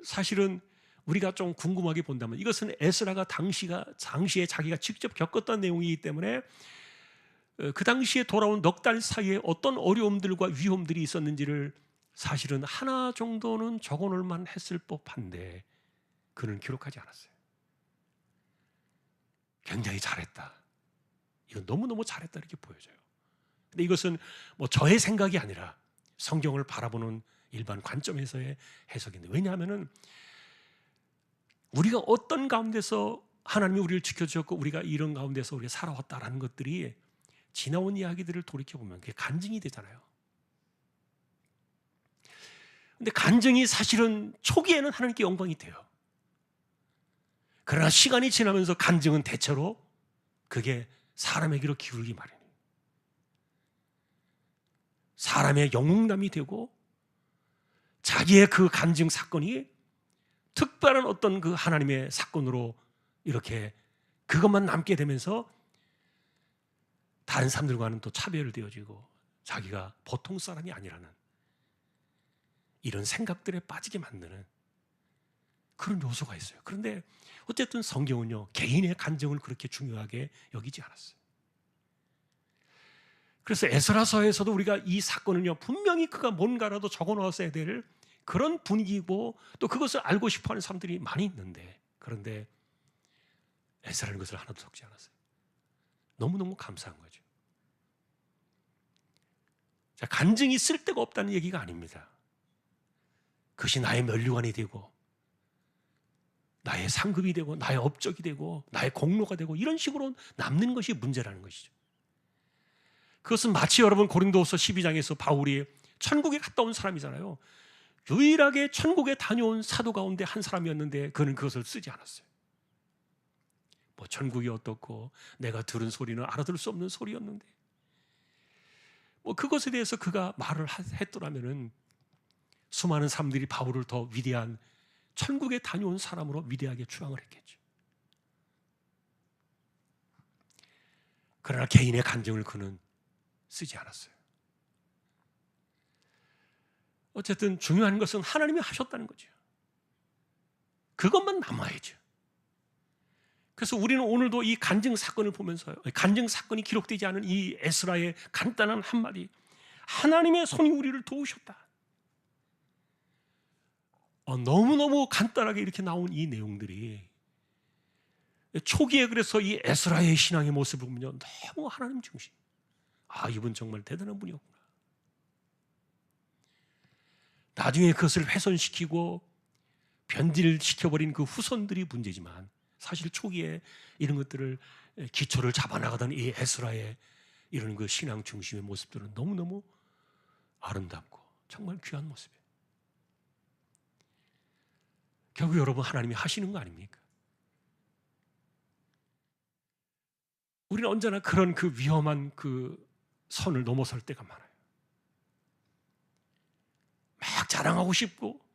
Speaker 1: 사실은 우리가 좀 궁금하게 본다면 이것은 에스라가 당시에 자기가 직접 겪었던 내용이기 때문에 그 당시에 돌아온 넉 달 사이에 어떤 어려움들과 위험들이 있었는지를 사실은 하나 정도는 적어놓을만 했을 법한데 그는 기록하지 않았어요. 굉장히 잘했다. 이건 너무너무 잘했다 이렇게 보여져요. 근데 이것은 뭐 저의 생각이 아니라 성경을 바라보는 일반 관점에서의 해석인데, 왜냐하면 우리가 어떤 가운데서 하나님이 우리를 지켜주셨고 우리가 이런 가운데서 우리가 살아왔다라는 것들이 지나온 이야기들을 돌이켜보면 그게 간증이 되잖아요. 근데 간증이 사실은 초기에는 하나님께 영광이 돼요. 그러나 시간이 지나면서 간증은 대체로 그게 사람에게로 기울기 마련이에요. 사람의 영웅담이 되고 자기의 그 간증 사건이 특별한 어떤 그 하나님의 사건으로 이렇게 그것만 남게 되면서 다른 사람들과는 또 차별되어지고 자기가 보통 사람이 아니라는 이런 생각들에 빠지게 만드는 그런 요소가 있어요. 그런데 어쨌든 성경은요, 개인의 간증을 그렇게 중요하게 여기지 않았어요. 그래서 에스라서에서도 우리가 이 사건은요, 분명히 그가 뭔가라도 적어놓았어야 될 그런 분위기고 또 그것을 알고 싶어하는 사람들이 많이 있는데, 그런데 에스라는 것을 하나도 적지 않았어요. 너무너무 감사한 거죠. 자, 간증이 쓸데가 없다는 얘기가 아닙니다. 그것이 나의 면류관이 되고 나의 상급이 되고 나의 업적이 되고 나의 공로가 되고 이런 식으로 남는 것이 문제라는 것이죠. 그것은 마치 여러분 고린도후서 12장에서 바울이 천국에 갔다 온 사람이잖아요. 유일하게 천국에 다녀온 사도 가운데 한 사람이었는데 그는 그것을 쓰지 않았어요. 뭐 천국이 어떻고 내가 들은 소리는 알아들을 수 없는 소리였는데 뭐 그것에 대해서 그가 말을 했더라면은 수많은 사람들이 바울을 더 위대한 천국에 다녀온 사람으로 위대하게 추앙을 했겠죠. 그러나 개인의 간증을 그는 쓰지 않았어요. 어쨌든 중요한 것은 하나님이 하셨다는 거죠. 그것만 남아야죠. 그래서 우리는 오늘도 이 간증 사건을 보면서요, 간증 사건이 기록되지 않은 이 에스라의 간단한 한마디, 하나님의 손이 우리를 도우셨다. 너무너무 간단하게 이렇게 나온 이 내용들이 초기에 그래서 이 에스라의 신앙의 모습을 보면요, 너무 하나님 중심. 아, 이분 정말 대단한 분이었구나. 나중에 그것을 훼손시키고 변질시켜버린 그 후손들이 문제지만, 사실 초기에 이런 것들을 기초를 잡아나가던 이 에스라의 이런 그 신앙 중심의 모습들은 너무너무 아름답고 정말 귀한 모습이에요. 결국 여러분, 하나님이 하시는 거 아닙니까? 우리는 언제나 그런 그 위험한 그 선을 넘어설 때가 많아요. 막 자랑하고 싶고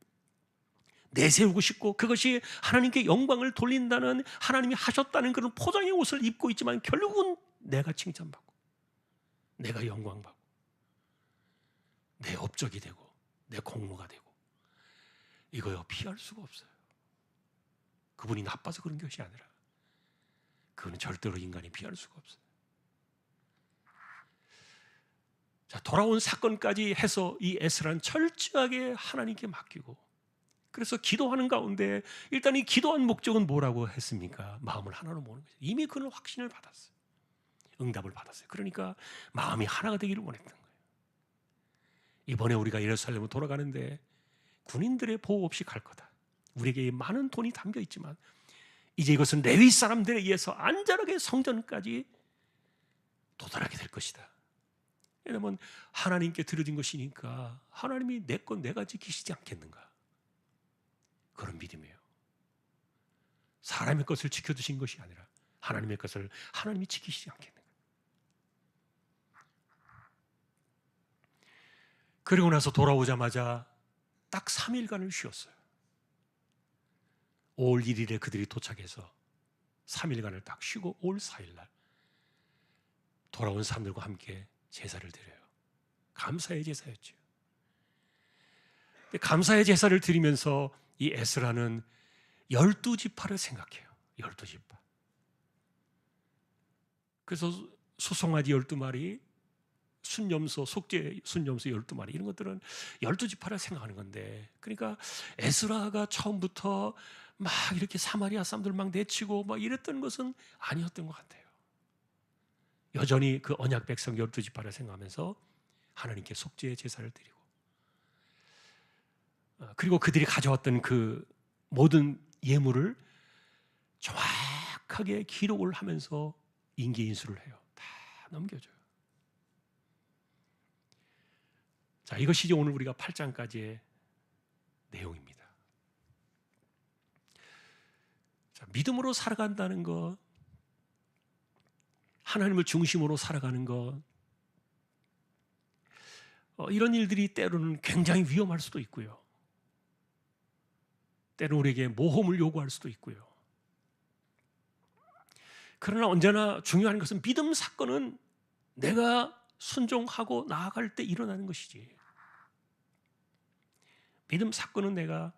Speaker 1: 내세우고 싶고, 그것이 하나님께 영광을 돌린다는, 하나님이 하셨다는 그런 포장의 옷을 입고 있지만, 결국은 내가 칭찬받고 내가 영광받고 내 업적이 되고 내 공로가 되고, 이거요 피할 수가 없어요. 그분이 나빠서 그런 것이 아니라 그거는 절대로 인간이 피할 수가 없어요. 자, 돌아온 사건까지 해서 이 에스라는 철저하게 하나님께 맡기고, 그래서 기도하는 가운데 일단 이 기도한 목적은 뭐라고 했습니까? 마음을 하나로 모으는 거죠. 이미 그는 확신을 받았어요. 응답을 받았어요. 그러니까 마음이 하나가 되기를 원했던 거예요. 이번에 우리가 예루살렘으로 돌아가는데 군인들의 보호 없이 갈 거다. 우리에게 많은 돈이 담겨 있지만 이제 이것은 레위 사람들에 의해서 안전하게 성전까지 도달하게 될 것이다. 왜냐하면 하나님께 드려진 것이니까 하나님이 내 건 내가 지키시지 않겠는가, 그런 믿음이에요. 사람의 것을 지켜두신 것이 아니라 하나님의 것을 하나님이 지키시지 않겠는가. 그리고 나서 돌아오자마자 딱 3일간을 쉬었어요. 5월 1일에 그들이 도착해서 3일간을 딱 쉬고 5월 4일날 돌아온 사람들과 함께 제사를 드려요. 감사의 제사였죠. 감사의 제사를 드리면서 이 에스라는 12지파를 생각해요. 12지파. 그래서 수송아지 12마리, 순염소, 속죄 순염소 12마리, 이런 것들은 12지파를 생각하는 건데, 그러니까 에스라가 처음부터 막 이렇게 사마리아 사람들 막 내치고 막 이랬던 것은 아니었던 것 같아요. 여전히 그 언약 백성 12지파를 생각하면서 하나님께 속죄의 제사를 드리고, 그리고 그들이 가져왔던 그 모든 예물을 정확하게 기록을 하면서 인기인수를 해요. 다 넘겨줘요. 자, 이것이 이제 오늘 우리가 8장까지의 내용입니다. 자, 믿음으로 살아간다는 것, 하나님을 중심으로 살아가는 것, 이런 일들이 때로는 굉장히 위험할 수도 있고요. 때로는 우리에게 모험을 요구할 수도 있고요. 그러나 언제나 중요한 것은 믿음 사건은 내가 순종하고 나아갈 때 일어나는 것이지, 믿음 사건은 내가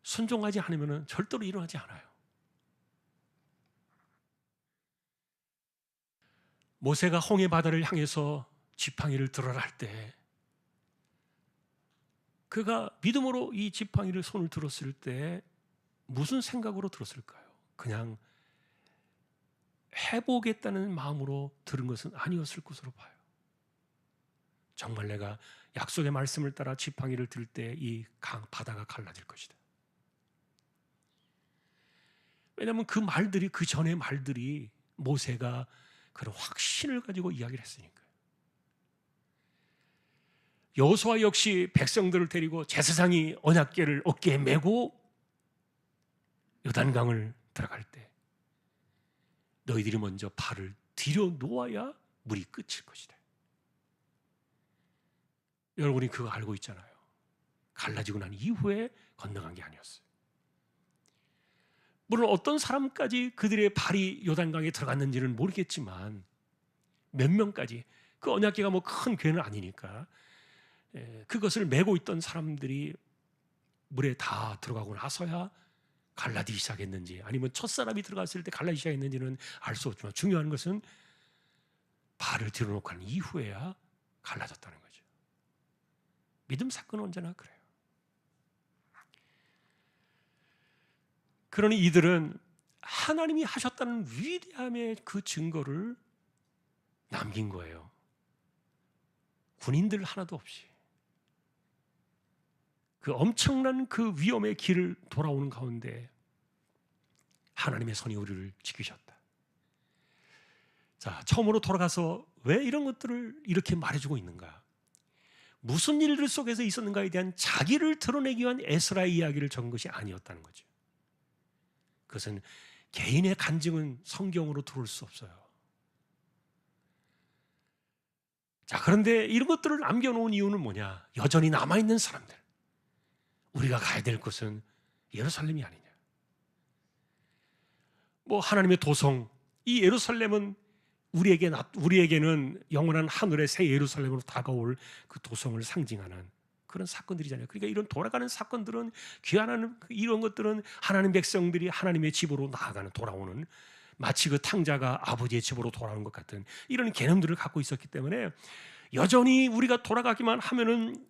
Speaker 1: 순종하지 않으면 절대로 일어나지 않아요. 모세가 홍해 바다를 향해서 지팡이를 들어라 할 때, 그가 믿음으로 이 지팡이를 손을 들었을 때 무슨 생각으로 들었을까요? 그냥 해보겠다는 마음으로 들은 것은 아니었을 것으로 봐요. 정말 내가 약속의 말씀을 따라 지팡이를 들 때 이 바다가 갈라질 것이다. 왜냐하면 그 말들이, 그 전의 말들이 모세가 그런 확신을 가지고 이야기를 했으니까요. 여호수아 역시 백성들을 데리고 제사장이 언약궤를 어깨에 메고 요단강을 들어갈 때 너희들이 먼저 발을 들여 놓아야 물이 끝일 것이다. 여러분이 그거 알고 있잖아요. 갈라지고 난 이후에 건너간 게 아니었어요. 물론 어떤 사람까지 그들의 발이 요단강에 들어갔는지는 모르겠지만 몇 명까지, 그 언약궤가 뭐 큰 궤는 아니니까 그것을 메고 있던 사람들이 물에 다 들어가고 나서야 갈라지기 시작했는지, 아니면 첫사람이 들어갔을 때 갈라지기 시작했는지는 알 수 없지만, 중요한 것은 발을 들어놓고 한 이후에야 갈라졌다는 거죠. 믿음 사건은 언제나 그래요. 그러니 이들은 하나님이 하셨다는 위대함의 그 증거를 남긴 거예요. 군인들 하나도 없이 그 엄청난 그 위험의 길을 돌아오는 가운데 하나님의 손이 우리를 지키셨다. 자, 처음으로 돌아가서 왜 이런 것들을 이렇게 말해주고 있는가? 무슨 일들 속에서 있었는가에 대한 자기를 드러내기 위한 에스라의 이야기를 적은 것이 아니었다는 거죠. 그것은 개인의 간증은 성경으로 들어올 수 없어요. 자, 그런데 이런 것들을 남겨놓은 이유는 뭐냐? 여전히 남아있는 사람들, 우리가 가야 될 곳은 예루살렘이 아니냐. 뭐 하나님의 도성, 이 예루살렘은 우리에게는 영원한 하늘의 새 예루살렘으로 다가올 그 도성을 상징하는 그런 사건들이잖아요. 그러니까 이런 돌아가는 사건들은, 귀환하는 이런 것들은 하나님 백성들이 하나님의 집으로 나아가는, 돌아오는, 마치 그 탕자가 아버지의 집으로 돌아오는 것 같은 이런 개념들을 갖고 있었기 때문에 여전히 우리가 돌아가기만 하면은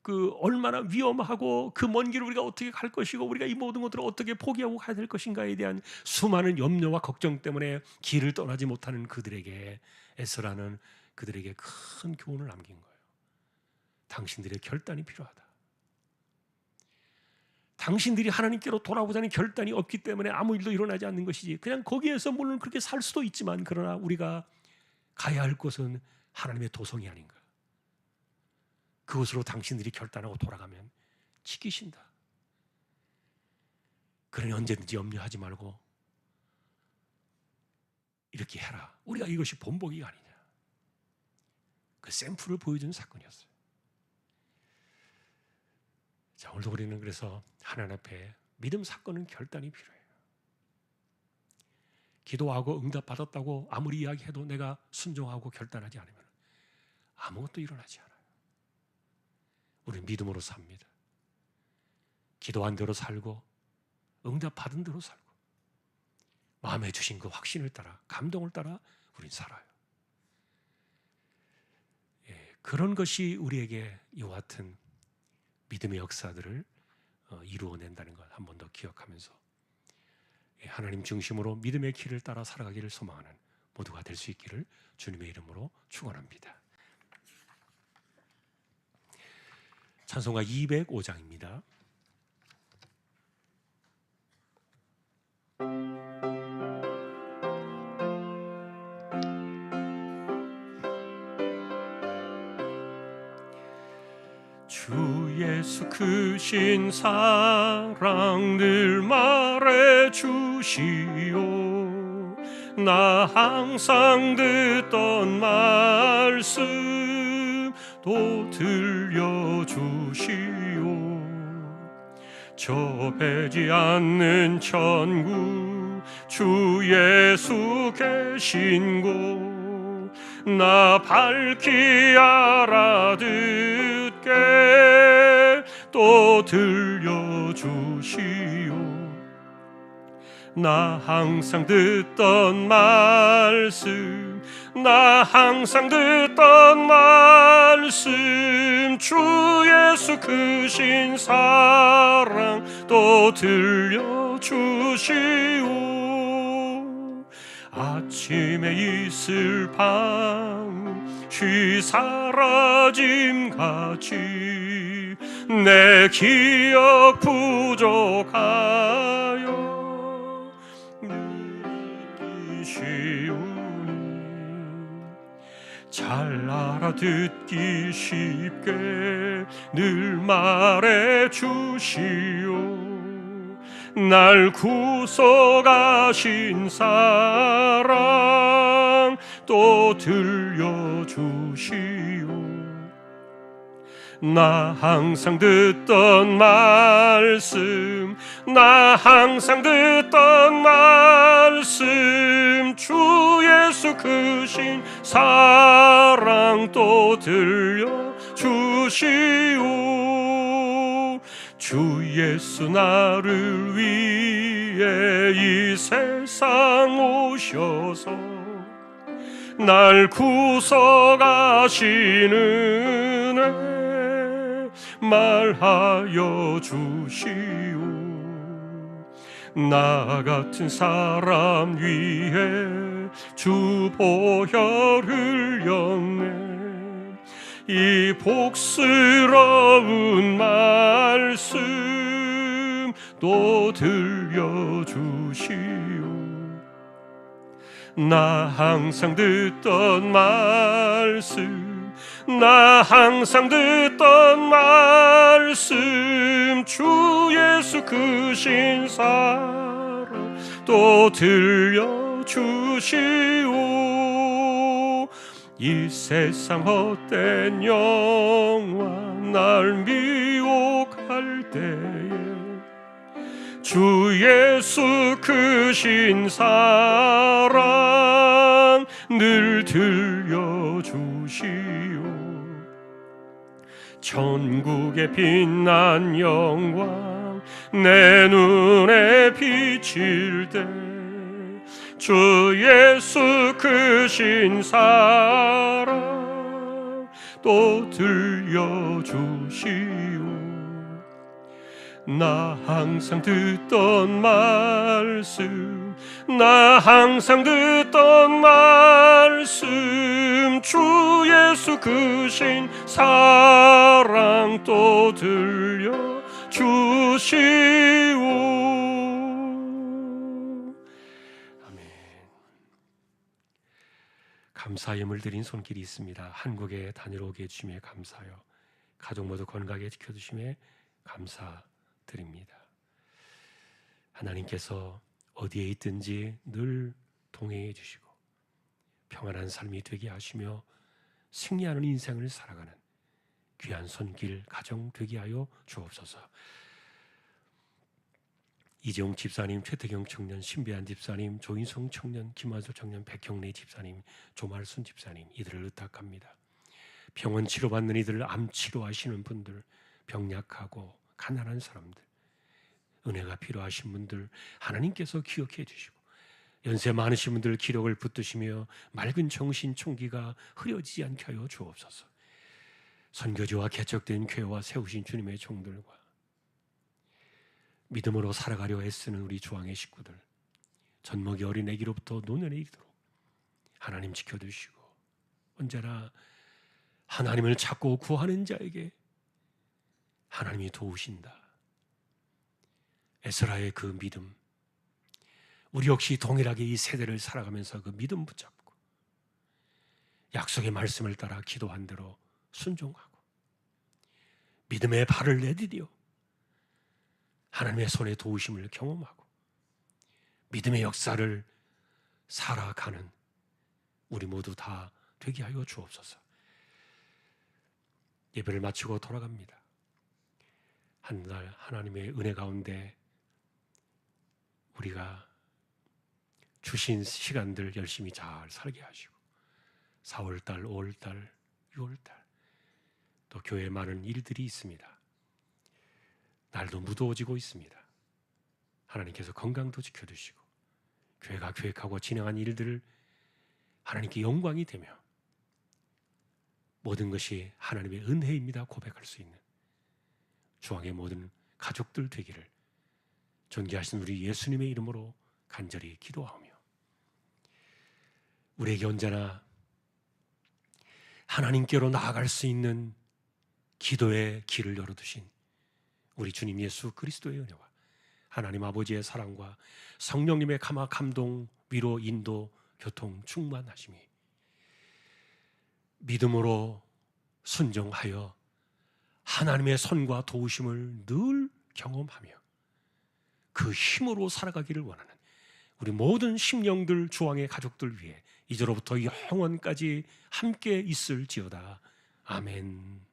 Speaker 1: 그 얼마나 위험하고 그 먼 길을 우리가 어떻게 갈 것이고 우리가 이 모든 것들을 어떻게 포기하고 가야 될 것인가에 대한 수많은 염려와 걱정 때문에 길을 떠나지 못하는 그들에게 에스라는 그들에게 큰 교훈을 남긴 거예요. 당신들의 결단이 필요하다. 당신들이 하나님께로 돌아오자는 결단이 없기 때문에 아무 일도 일어나지 않는 것이지, 그냥 거기에서 물론 그렇게 살 수도 있지만 그러나 우리가 가야 할 곳은 하나님의 도성이 아닌가. 그것으로 당신들이 결단하고 돌아가면 지키신다. 그러니 언제든지 염려하지 말고 이렇게 해라. 우리가 이것이 본보기가 아니냐. 그 샘플을 보여주는 사건이었어요. 자, 오늘도 우리는 그래서 하나님 앞에 믿음 사건은 결단이 필요해요. 기도하고 응답받았다고 아무리 이야기해도 내가 순종하고 결단하지 않으면 아무것도 일어나지 않아요. 우리는 믿음으로 삽니다. 기도한 대로 살고 응답받은 대로 살고 마음에 주신 그 확신을 따라, 감동을 따라 우린 살아요. 예, 그런 것이 우리에게 이와 같은 믿음의 역사들을 이루어낸다는 것 한 번 더 기억하면서 하나님 중심으로 믿음의 길을 따라 살아가기를 소망하는 모두가 될 수 있기를 주님의 이름으로 축원합니다. 찬송가 205장입니다. 주 예수 크신 사랑 늘 말해 주시오. 나 항상 듣던 말씀 또 들려주시오. 좁혀지 않는 천국 주 예수 계신 곳 나 밝히 알아듣게 또 들려주시오. 나 항상 듣던 말씀, 나 항상 듣던 말씀, 주 예수 크신 사랑 또 들려주시오. 아침에 이슬 방쉬 사라짐같이 내 기억 부족하여 느끼시오니 잘 알아듣기 쉽게 늘 말해 주시오. 날 구속하신 사랑 또 들려주시오. 나 항상 듣던 말씀, 나 항상 듣던 말씀, 주 예수 크신 사랑 또 들려주시오. 주 예수 나를 위해 이 세상 오셔서 날 구속하시는 은 말하여 주시오. 나 같은 사람 위해 주 보혈 흘렸네. 이 복스러운 말씀 또 들려주시오. 나 항상 듣던 말씀, 나 항상 듣던 말씀, 주 예수 크신 사랑 또 들려주시오. 이 세상 헛된 영화 날 미혹할 때에 주 예수 크신 사랑 늘 들려주시오. 천국의 빛난 영광 내 눈에 비칠 때 주 예수 크신 사랑 또 들려주시오. 나 항상 듣던 말씀, 나 항상 듣던 말씀, 주 예수 크신 사랑 또 들려주시오. 아멘. 감사의 예물 드린 손길이 있습니다. 한국에 다녀오게 해주심에 감사하여 가족 모두 건강하게 지켜주심에 감사드립니다. 하나님께서 어디에 있든지 늘 동행해 주시고 평안한 삶이 되게 하시며 승리하는 인생을 살아가는 귀한 손길 가정 되게 하여 주옵소서. 이재용 집사님, 최태경 청년, 신배한 집사님, 조인성 청년, 김한수 청년, 백형래 집사님, 조말순 집사님, 이들을 의탁합니다. 병원 치료받는 이들, 암 치료하시는 분들, 병약하고 가난한 사람들, 은혜가 필요하신 분들 하나님께서 기억해 주시고, 연세 많으신 분들 기력을 붙드시며 맑은 정신 총기가 흐려지지 않게 하여 주옵소서. 선교지와 개척된 교회와 세우신 주님의 종들과 믿음으로 살아가려 애쓰는 우리 주왕의 식구들, 젖먹이 어린 아기로부터 노년에 이르도록 하나님 지켜주시고, 언제나 하나님을 찾고 구하는 자에게 하나님이 도우신다. 에스라의 그 믿음, 우리 역시 동일하게 이 세대를 살아가면서 그 믿음 붙잡고 약속의 말씀을 따라 기도한 대로 순종하고 믿음의 발을 내디뎌 하나님의 손에 도우심을 경험하고 믿음의 역사를 살아가는 우리 모두 다 되게 하여 주옵소서. 예배를 마치고 돌아갑니다. 한 달 하나님의 은혜 가운데 우리가 주신 시간들 열심히 잘 살게 하시고 4월달, 5월달, 6월달 또 교회에 많은 일들이 있습니다. 날도 무더워지고 있습니다. 하나님께서 건강도 지켜주시고 교회가 계획하고 진행한 일들을 하나님께 영광이 되며 모든 것이 하나님의 은혜입니다 고백할 수 있는 주왕의 모든 가족들 되기를 존귀하신 우리 예수님의 이름으로 간절히 기도하오며, 우리에게 언제나 하나님께로 나아갈 수 있는 기도의 길을 열어두신 우리 주님 예수 그리스도의 은혜와 하나님 아버지의 사랑과 성령님의 감동, 위로, 인도, 교통, 충만하심이 믿음으로 순종하여 하나님의 손과 도우심을 늘 경험하며 그 힘으로 살아가기를 원하는 우리 모든 심령들, 주왕의 가족들 위해 이제로부터 영원까지 함께 있을지어다. 아멘.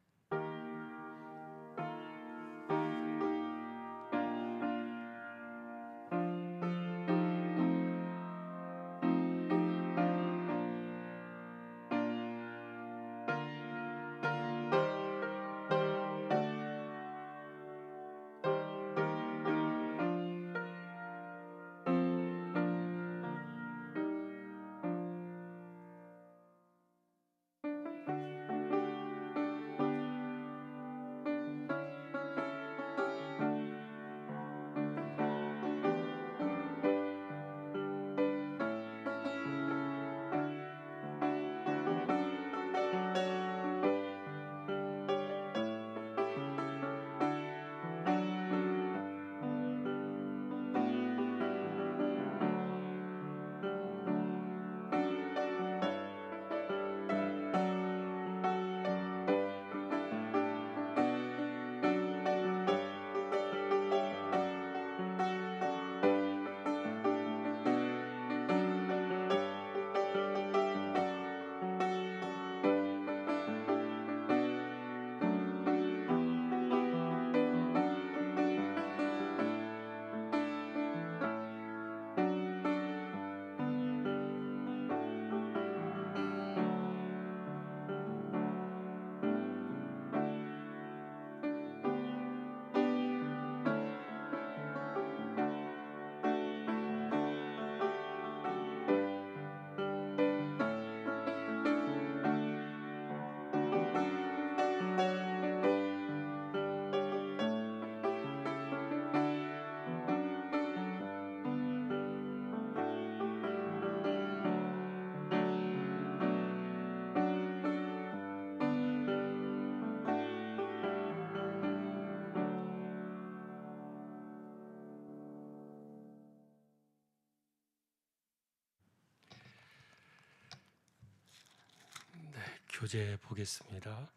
Speaker 1: 교재 보겠습니다.